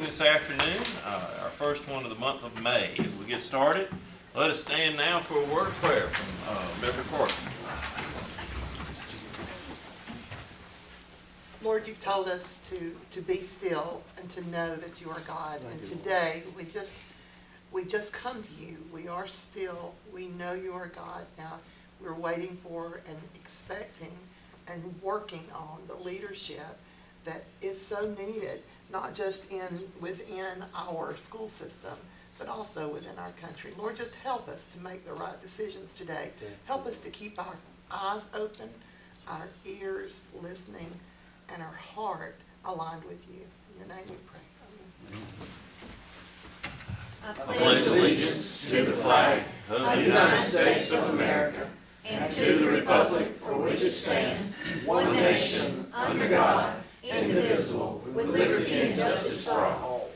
this afternoon, our first one of the month of May. As we get started, let us stand now for a word of prayer from Member Corky. Lord, you've told us to be still and to know that you are God. And today we just come to you. We are still. We know you are God. Now we're waiting for and expecting and working on the leadership that is so needed, not just within our school system, but also within our country. Lord, just help us to make the right decisions today. Help us to keep our eyes open, our ears listening, and our heart aligned with you. In your name we pray. Amen. I pledge allegiance to the flag of the United States of America and to the republic for which it stands, one nation, under God, indivisible, with liberty and justice for all.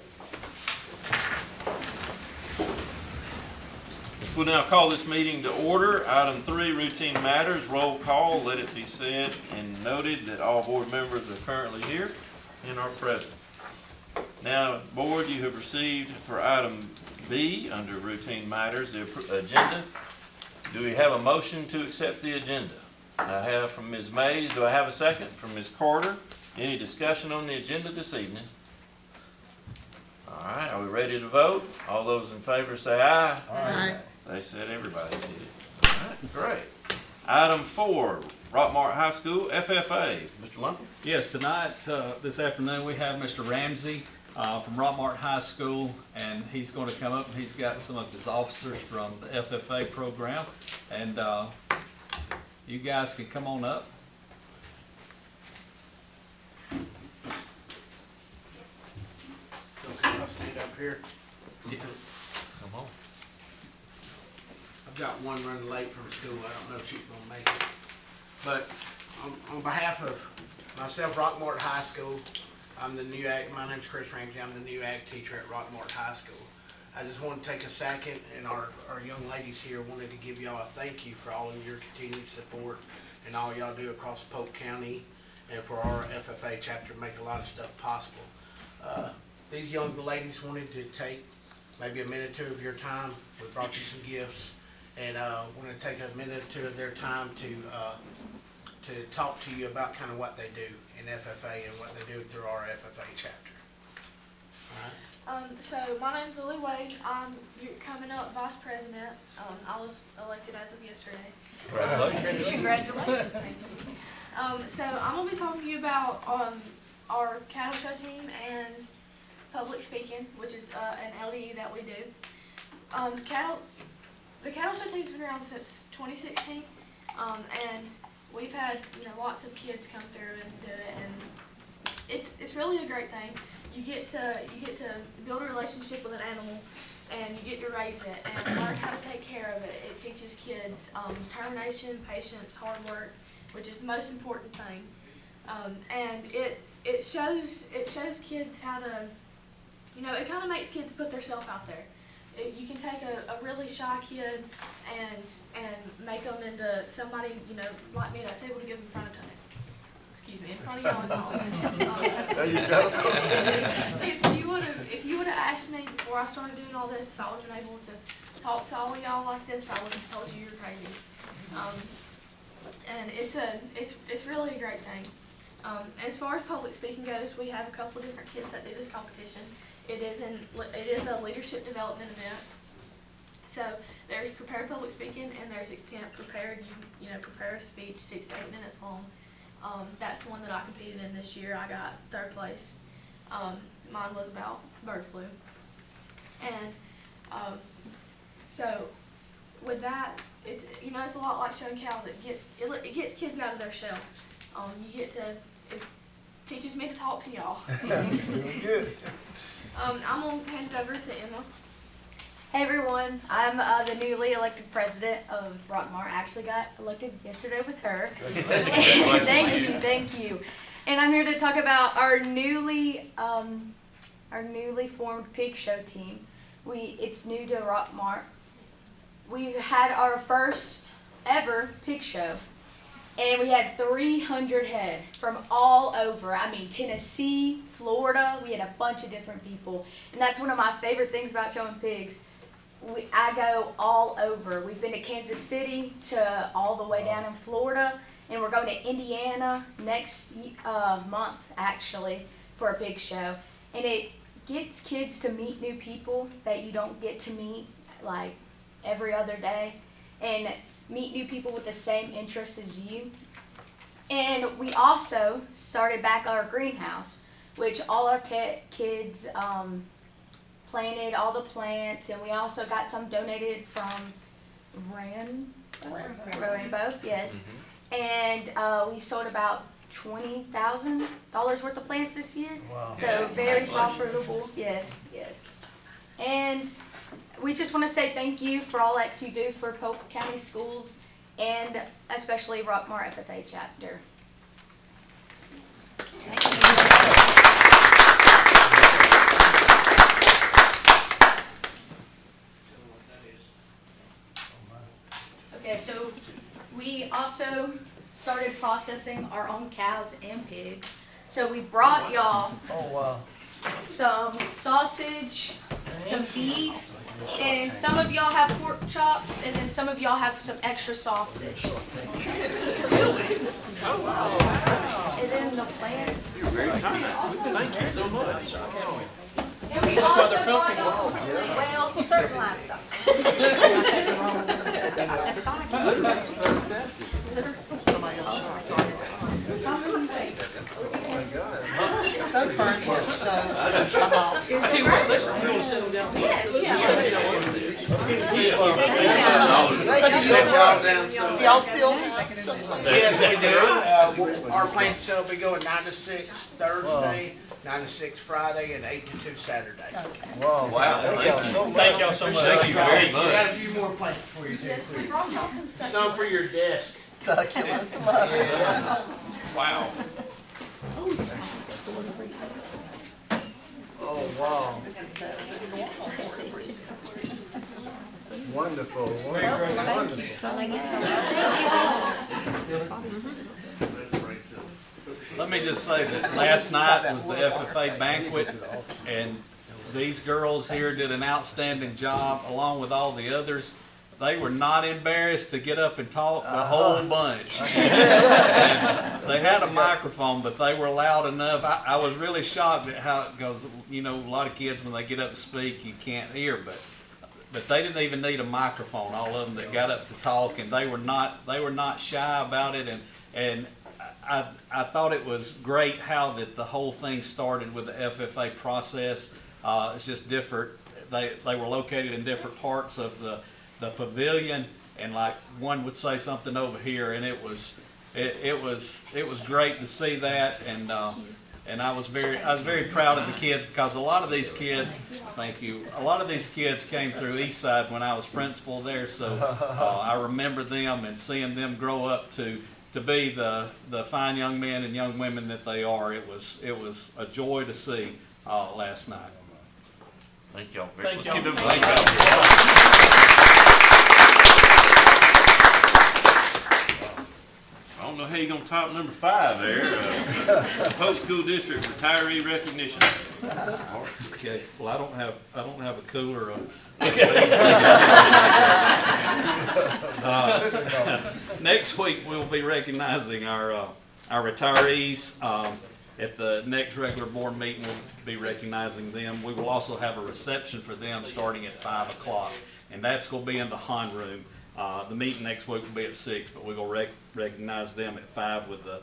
We'll now call this meeting to order. Item 3, routine matters, roll call. Let it be said and noted that all board members are currently here and are present. Now, board, you have received for item B under routine matters the agenda. Do we have a motion to accept the agenda? I have from Ms. Mays. Do I have a second from Ms. Carter? Any discussion on the agenda this evening? All right, are we ready to vote? All those in favor say aye. Aye. They said everybody did. All right, great. Item 4, Rockmart High School FFA. Mr. Lumpkin? Yes, tonight, this afternoon, we have Mr. Ramsey from Rockmart High School, and he's going to come up and he's got some of his officers from the FFA program, and you guys can come on up. Okay, I'll stand up here. Come on. I've got one running late from school. I don't know if she's gonna make it. But on behalf of myself, Rockmart High School, I'm the new ag, my name's Chris Ramsey. I'm the new ag teacher at Rockmart High School. I just want to take a second, and our young ladies here wanted to give y'all a thank you for all of your continued support and all y'all do across Polk County and for our FFA chapter make a lot of stuff possible. These young ladies wanted to take maybe a minute or two of your time. We brought you some gifts, and wanted to take a minute or two of their time to talk to you about kind of what they do in FFA and what they do through our FFA chapter. All right. So my name's Lily Wade. I'm coming up vice president. I was elected as of yesterday. Congratulations. Congratulations. So I'm gonna be talking to you about our cattle show team and public speaking, which is an LDE that we do. The cattle show team's been around since 2016, and we've had lots of kids come through and do it, and it's really a great thing. You get to build a relationship with an animal, and you get to raise it and learn how to take care of it. It teaches kids determination, patience, hard work, which is the most important thing. And it shows kids how to, it kind of makes kids put themselves out there. You can take a really shy kid and make them into somebody, like me that's able to give in front of in front of y'all and all. There you go. If you would have asked me before I started doing all this, if I would have been able to talk to all of y'all like this, I would have told you you're crazy. And it's really a great thing. As far as public speaking goes, we have a couple of different kids that do this competition. It is a leadership development event. So there's prepared public speaking and there's extent prepared. You prepare a speech 6 to 8 minutes long. That's one that I competed in this year. I got 3rd place. Mine was about bird flu. And so with that, it's a lot like showing cows. It gets kids out of their shell. It teaches me to talk to y'all. Good. I'm gonna hand it over to Emma. Hey everyone, I'm the newly elected president of Rockmart. I actually got elected yesterday with her. Thank you. And I'm here to talk about our newly formed pig show team. It's new to Rockmart. We've had our first ever pig show. And we had 300 head from all over. I mean, Tennessee, Florida. We had a bunch of different people. And that's one of my favorite things about showing pigs. I go all over. We've been to Kansas City to all the way down in Florida. And we're going to Indiana next month, actually, for a big show. And it gets kids to meet new people that you don't get to meet, like, every other day. And meet new people with the same interests as you. And we also started back our greenhouse, which all our kids planted all the plants, and we also got some donated from Rainbow, yes. And we sold about $20,000 worth of plants this year. Wow. So very profitable, yes. And we just want to say thank you for all that you do for Polk County Schools and especially Rockmart FFA chapter. Okay, so we also started processing our own cows and pigs. So we brought y'all some sausage, some beef, and some of y'all have pork chops, and then some of y'all have some extra sausage. And then the plants. You're very kind. Thank you so much. And we also brought y'all, well, certain livestock. Those birds were so awesome. Yes. Do y'all still have some? Yes, we do. Our plant sale will be going 9 to 6 Thursday, 9 to 6 Friday, and 8 to 2 Saturday. Wow, Thank y'all so much. Thank you very We much. got a few more plants for you too. Yes, we brought y'all some Some for your desk. Succulents, love it. Wow. Oh, wow. This is better than normal for a breed. Wonderful, Thank you so much. Let me just say that last night was the FFA banquet, and these girls here did an outstanding job, along with all the others. They were not embarrassed to get up and talk, the whole bunch. And they had a microphone, but they were loud enough. I was really shocked at how it goes. You know, a lot of kids, when they get up and speak, you can't hear, but they didn't even need a microphone. All of them that got up to talk, and they were not shy about it. And I thought it was great how that the whole thing started with the FFA process. It's just different. They were located in different parts of the pavilion, and like one would say something over here, and it was great to see that. And I was very proud of the kids, because a lot of these kids, thank you, a lot of these kids came through Eastside when I was principal there, so I remember them and seeing them grow up to be the fine young men and young women that they are. It was a joy to see last night. Thank y'all very much. Thank Let's y'all. give them I don't know how you're gonna top number 5 there. Polk School District retiree recognition. Okay. Well, I don't have a cooler of. Next week we'll be recognizing our retirees. At the next regular board meeting, we'll be recognizing them. We will also have a reception for them starting at 5 o'clock, and that's going to be in the Han room. The meeting next week will be at 6, but we're going to recognize them at 5 with the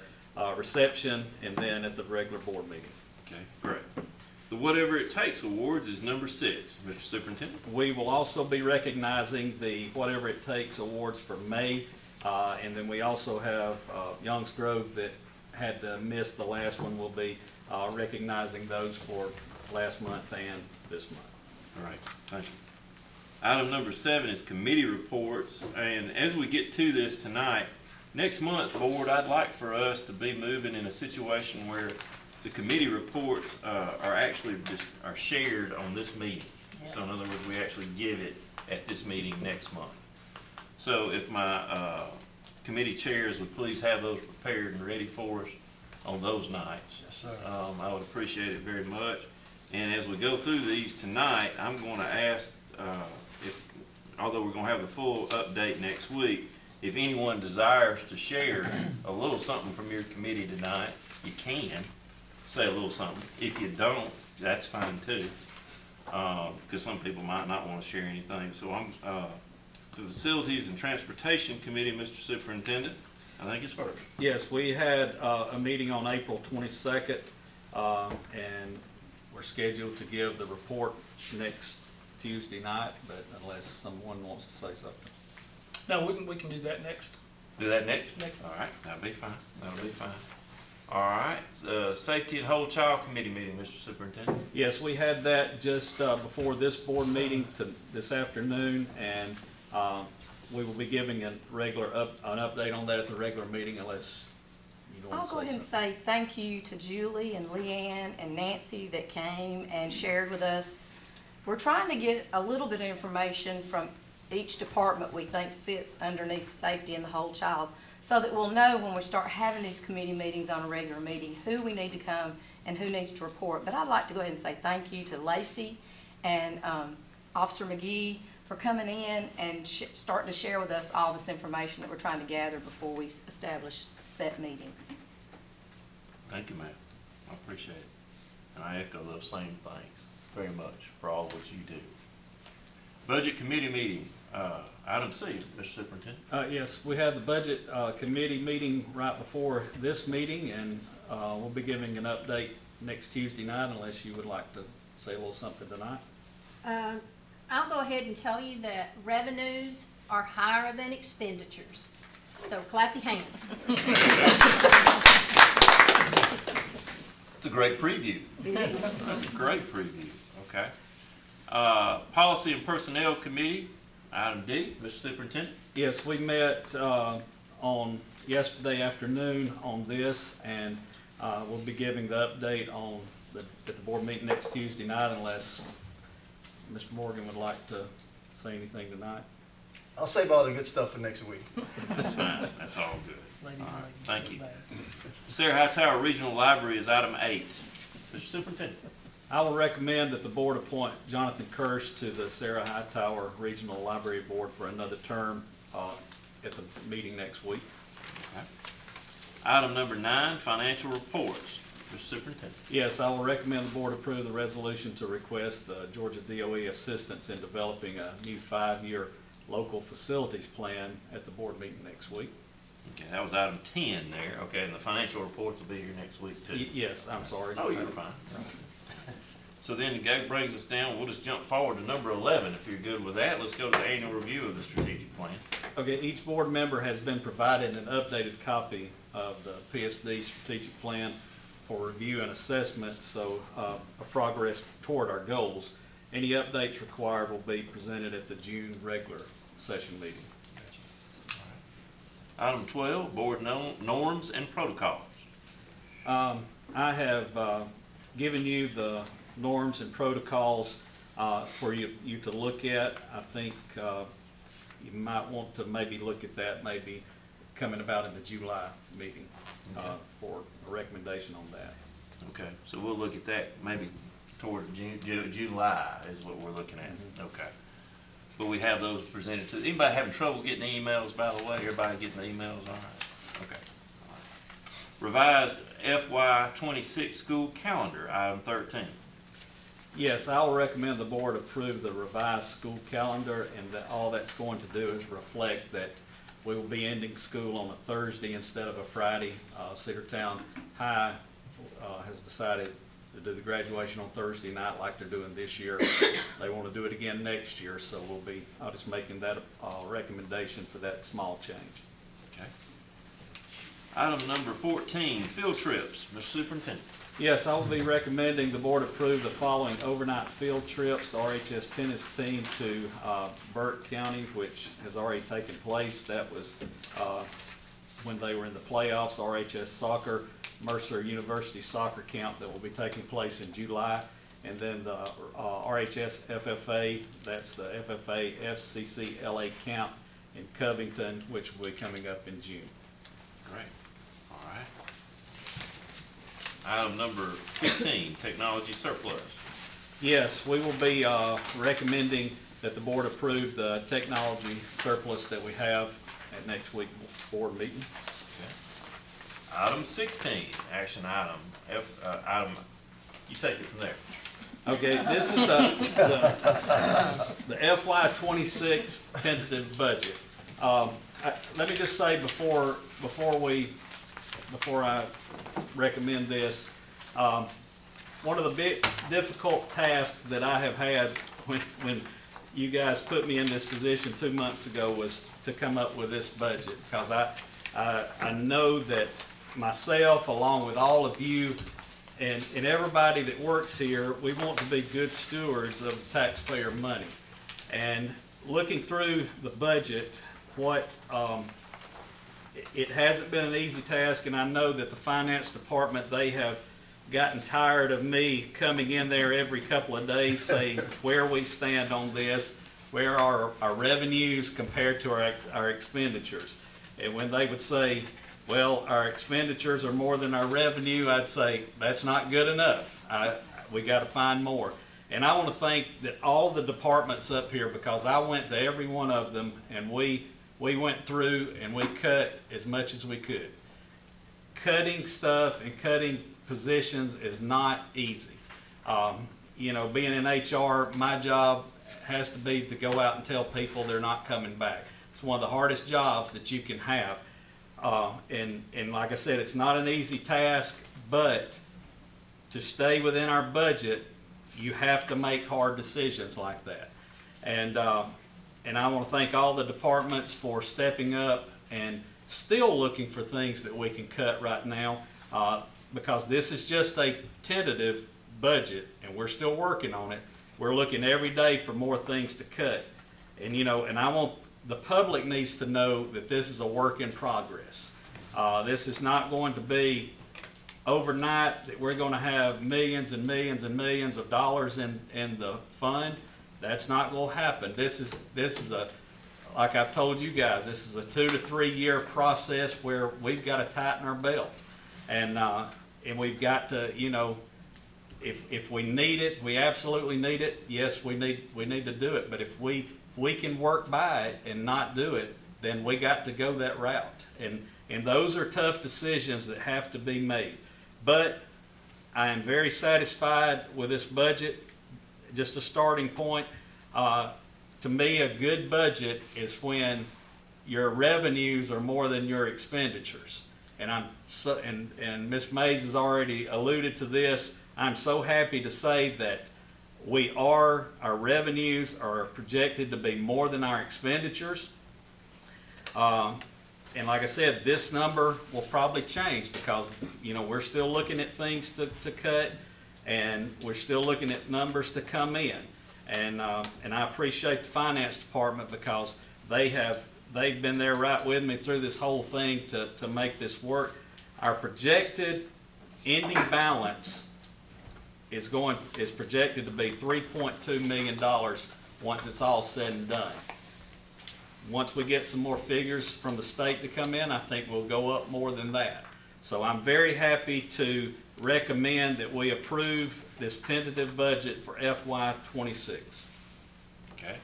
reception, and then at the regular board meeting. Okay, great. The Whatever It Takes Awards is number 6, Mr. Superintendent. We will also be recognizing the Whatever It Takes Awards for May, and then we also have Youngs Grove that had missed the last one. We'll be recognizing those for last month and this month. All right, thank you. Item number 7 is committee reports, and as we get to this tonight, next month, Board, I'd like for us to be moving in a situation where the committee reports are actually are shared on this meeting. Yes. So in other words, we actually give it at this meeting next month. So if my committee chairs would please have those prepared and ready for us on those nights. Yes, sir. I would appreciate it very much. And as we go through these tonight, I'm gonna ask, although we're gonna have the full update next week, if anyone desires to share a little something from your committee tonight, you can say a little something. If you don't, that's fine too. Because some people might not want to share anything. So I'm, the Facilities and Transportation Committee, Mr. Superintendent, I think it's first. Yes, we had a meeting on April 22nd, and we're scheduled to give the report next Tuesday night, but unless someone wants to say something. No, we can do that next. Do that next? Next. All right, that'll be fine. That'll be fine. All right, the Safety and Whole Child Committee meeting, Mr. Superintendent. Yes, we had that just before this board meeting this afternoon, and we will be giving an update on that at the regular meeting unless you want I'll to go say ahead and something. say thank you to Julie and Leanne and Nancy that came and shared with us. We're trying to get a little bit of information from each department we think fits underneath safety and the whole child, so that we'll know when we start having these committee meetings on a regular meeting, who we need to come and who needs to report. But I'd like to go ahead and say thank you to Lacey and Officer McGee for coming in and starting to share with us all this information that we're trying to gather before we establish set meetings. Thank you, ma'am. I appreciate it. And I echo those same thanks very much for all what you do. Budget Committee meeting, item C, Mr. Superintendent. Yes, we had the Budget Committee meeting right before this meeting, and we'll be giving an update next Tuesday night unless you would like to say a little something tonight. I'll go ahead and tell you that revenues are higher than expenditures. So clap your hands. It's a great preview. That's a great preview, okay. Policy and Personnel Committee, item D, Mr. Superintendent. Yes, we met on yesterday afternoon on this, and we'll be giving the update on at the board meeting next Tuesday night unless Mr. Morgan would like to say anything tonight. I'll save all the good stuff for next week. That's fine, that's all good. Lady, All right, lady, thank you. lady. Sarah Hightower Regional Library is item 8. Mr. Superintendent. I will recommend that the board appoint Jonathan Kirsch to the Sarah Hightower Regional Library Board for another term at the meeting next week. Okay. Item number 9, financial reports. Mr. Superintendent. Yes, I will recommend the board approve the resolution to request the Georgia DOE assistance in developing a new 5-year local facilities plan at the board meeting next week. Okay, that was item 10 there. Okay, and the financial reports will be here next week too. Yes, I'm sorry. Oh, you're fine. So then that brings us down, we'll just jump forward to number 11. If you're good with that, let's go to the annual review of the strategic plan. Okay, each board member has been provided an updated copy of the PSD strategic plan for review and assessment, so a progress toward our goals. Any updates required will be presented at the June regular session meeting. Item 12, board norms and protocols. I have given you the norms and protocols for you to look at. I think you might want to maybe look at that maybe coming about in the July meeting for a recommendation on that. Okay, so we'll look at that maybe toward July is what we're looking at. Okay. But we have those presented to, anybody having trouble getting the emails, by the way? Everybody getting the emails, all right? Okay. All right. Revised FY 26 school calendar, item 13. Yes, I will recommend the board approve the revised school calendar, and that all that's going to do is reflect that we will be ending school on a Thursday instead of a Friday. Cedartown High has decided to do the graduation on Thursday night like they're doing this year. They want to do it again next year, so I'll just making that a recommendation for that small change. Okay. Item number 14, field trips. Mr. Superintendent. Yes, I will be recommending the board approve the following overnight field trips. The RHS tennis team to Burke County, which has already taken place. That was when they were in the playoffs. The RHS soccer, Mercer University soccer camp that will be taking place in July. And then the RHS FFA, that's the FFA FCC LA camp in Covington, which will be coming up in June. Great, all right. Item number 15, technology surplus. Yes, we will be recommending that the board approve the technology surplus that we have at next week's board meeting. Item 16, action item, you take it from there. Okay, this is the FY '26 tentative budget. Let me just say before I recommend this, one of the big difficult tasks that I have had when you guys put me in this position 2 months ago was to come up with this budget, because I know that myself, along with all of you and everybody that works here, we want to be good stewards of taxpayer money. And looking through the budget, it hasn't been an easy task, and I know that the finance department, they have gotten tired of me coming in there every couple of days saying where we stand on this, where are our revenues compared to our expenditures. And when they would say, well, our expenditures are more than our revenue, I'd say, that's not good enough. We got to find more. And I want to thank all the departments up here, because I went to every one of them, and we went through and we cut as much as we could. Cutting stuff and cutting positions is not easy. Being in HR, my job has to be to go out and tell people they're not coming back. It's one of the hardest jobs that you can have. And like I said, it's not an easy task, but to stay within our budget, you have to make hard decisions like that. And I want to thank all the departments for stepping up and still looking for things that we can cut right now, because this is just a tentative budget and we're still working on it. We're looking every day for more things to cut. And the public needs to know that this is a work in progress. This is not going to be overnight that we're going to have millions and millions and millions of dollars in the fund. That's not going to happen. This is like I've told you guys, this is a 2 to 3 year process where we've got to tighten our belt, and we've got to, if we need it, we absolutely need it. Yes, we need to do it. But if we can work by it and not do it, then we got to go that route. And those are tough decisions that have to be made. But I am very satisfied with this budget. Just a starting point. To me, a good budget is when your revenues are more than your expenditures. And Ms. Mays has already alluded to this. I'm so happy to say that our revenues are projected to be more than our expenditures. And like I said, this number will probably change because, we're still looking at things to cut, and we're still looking at numbers to come in. And I appreciate the finance department, because they've been there right with me through this whole thing to make this work. Our projected ending balance is projected to be $3.2 million once it's all said and done. Once we get some more figures from the state to come in, I think we'll go up more than that. So I'm very happy to recommend that we approve this tentative budget for FY26. Okay.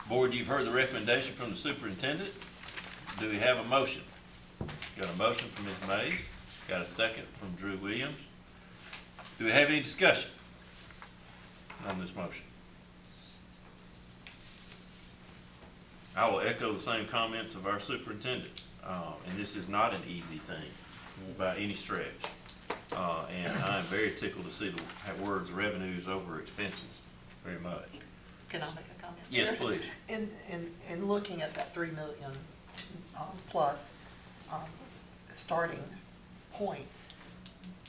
Board, you've heard the recommendation from the superintendent. Do we have a motion? Got a motion from Ms. Mays. Got a second from Drew Williams. Do we have any discussion on this motion? I will echo the same comments of our superintendent. And this is not an easy thing by any stretch. And I am very tickled to see the words revenues over expenses very much. Can I make a comment? Yes, please. In looking at that 3 million plus starting point,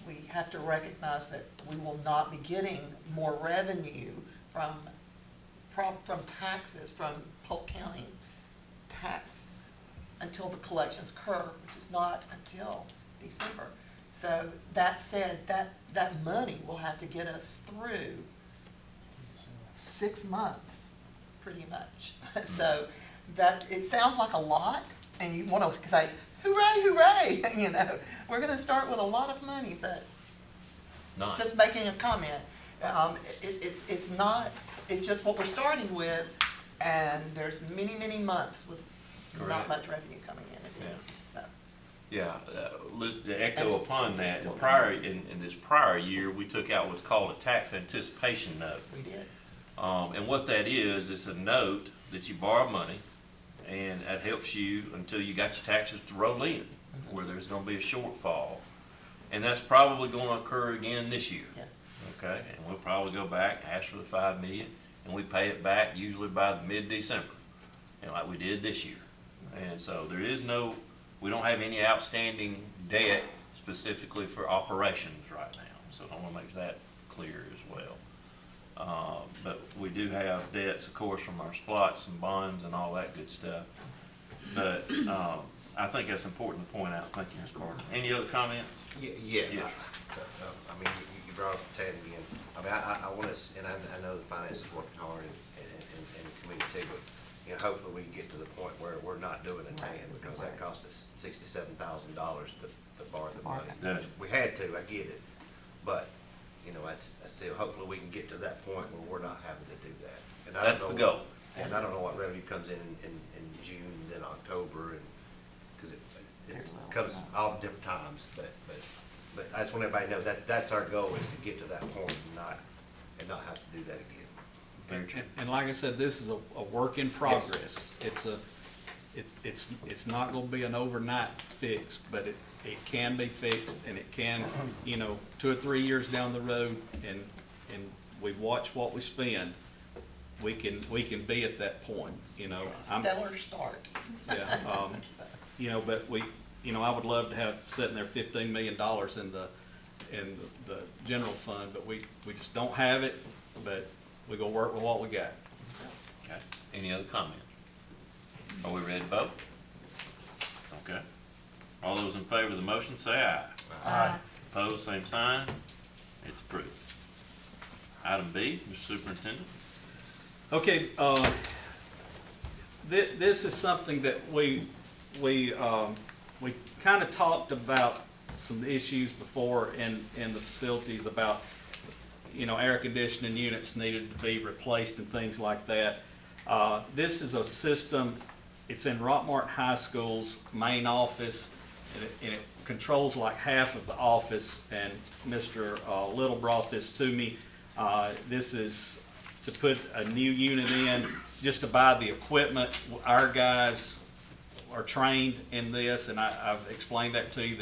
we have to recognize that we will not be getting more revenue from taxes, from Polk County tax until the collections occur, which is not until December. So that said, that money will have to get us through 6 months, pretty much. So that, it sounds like a lot, and you wanna say, hooray, hooray, you know, we're gonna start with a lot of money, but Not. just making a comment. It's not, it's just what we're starting with, and there's many, many months with not Correct. much revenue coming in, Yeah. so. Yeah, to echo That's upon that, still in this prior year, we took out what's called a tax anticipation note. We did. And what that is, it's a note that you borrow money, and that helps you until you got your taxes to roll in, where there's gonna be a shortfall. And that's probably gonna occur again this year, Yes. okay? And we'll probably go back, ask for the 5 million, and we pay it back usually by the mid-December, and like we did this year. And so there is no, we don't have any outstanding debt specifically for operations right now, so I wanna make that clear as well. But we do have debts, of course, from our splots and bonds and all that good stuff. But, I think that's important to point out. Thank you, Ms. Carter. Any other comments? Yeah. Yeah. So, I mean, you brought up Ted again. I mean, I want us, and I know the finance is working hard and the committee too, but, you know, hopefully we can get to the point where we're not doing a tan, because that cost us $67,000 to borrow the money. Yeah. We had to, I get it, but, you know, that's still, hopefully we can get to that point where we're not having to do that. And I don't That's the know- goal. And I don't know what revenue comes in June, then October, and, because it comes all different times, but I just want everybody to know that that's our goal, is to get to that point and not have to do that again. Very true. And like I said, this is a work in progress. It's not gonna be an overnight fix, but it can be fixed, and it can, 2 or 3 years down the road, and we watch what we spend, we can be at that point, It's a stellar start. Yeah, So, but I would love to have sitting there $15 million in the general fund, but we just don't have it, but we go work with what we got. Okay. Any other comment? Are we ready to vote? Okay. All those in favor of the motion say aye. Aye. Opposed, same sign. It's approved. Item B, Mr. Superintendent. Okay, this is something that we kind of talked about some issues before in the facilities about, air conditioning units needed to be replaced and things like that. This is a system, it's in Rockmart High School's main office, and it controls like half of the office, and Mr. Little brought this to me. This is to put a new unit in, just to buy the equipment. Our guys are trained in this, and I've explained that to you,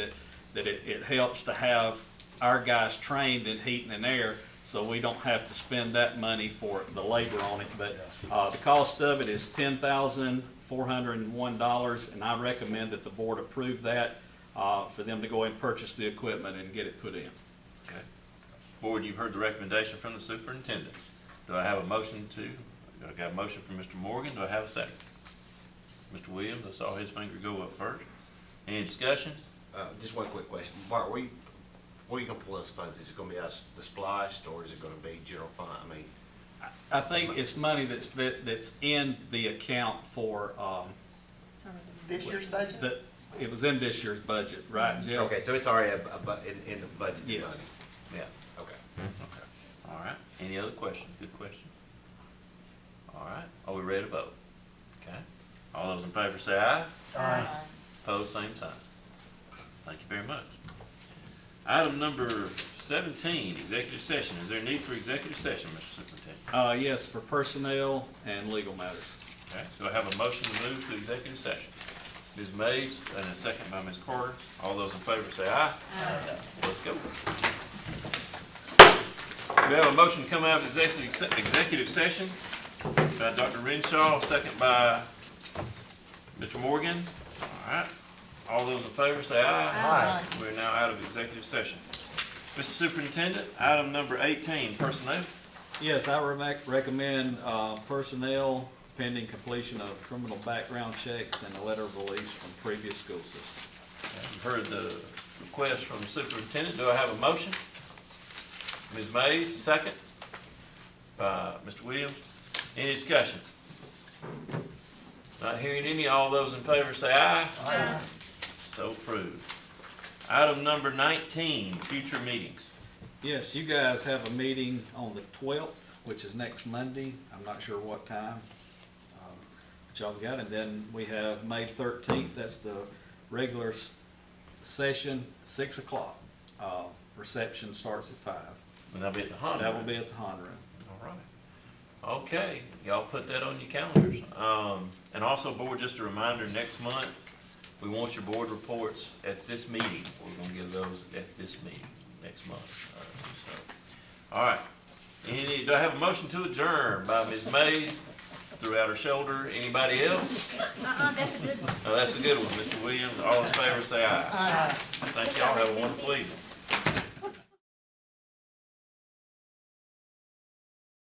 that it helps to have our guys trained in heating and air, so we don't have to spend that money for the labor on it. But the cost of it is $10,401, and I recommend that the board approve that for them to go ahead and purchase the equipment and get it put in. Okay. Board, you've heard the recommendation from the superintendent. Do I have a motion I got a motion from Mr. Morgan. Do I have a second? Mr. Williams, I saw his finger go up first. Any discussion? Just one quick question. Bart, where you gonna pull those funds? Is it gonna be out of the spliced, or is it gonna be general fund? I mean, I think it's money that's in the account for, this year's budget? it was in this year's budget, right, Jill? okay, so it's already in the budget money? Yes. Yeah. Okay. Okay. All right. Any other questions? Good question. All right. Are we ready to vote? Okay. All those in favor say aye. Aye. Opposed, same sign. Thank you very much. Item number 17, executive session. Is there a need for executive session, Mr. Superintendent? Yes, for personnel and legal matters. Okay. So I have a motion to move to executive session. Ms. Mays, and a second by Ms. Carter. All those in favor say aye. Aye. Let's go. We have a motion to come out of executive session by Dr. Renshaw, second by Mr. Morgan. All right. All those in favor say aye. Aye. We're now out of executive session. Mr. Superintendent, item number 18, personnel. Yes, I recommend personnel pending completion of criminal background checks and a letter of release from previous school system. You've heard the request from the superintendent. Do I have a motion? Ms. Mays, a second. By Mr. Williams. Any discussion? Do Not hearing any, all those in favor say aye. Aye. So approved. Item number 19, future meetings. Yes, you guys have a meeting on the 12th, which is next Monday. I'm not sure what time. But y'all got it. And then we have May 13th. That's the regular session, 6 o'clock. Reception starts at 5. And that'll be at the Honda. That will be at the Honda Room. All right. Okay, y'all put that on your calendars. And also, board, just a reminder, next month, we want your board reports at this meeting. We're gonna give those at this meeting next month. All right. Do I have a motion to adjourn by Ms. Mays throughout her shoulder? Anybody else? That's a good one. Oh, that's a good one. Mr. Williams, all in favor, say aye. Thank y'all. Have a wonderful evening.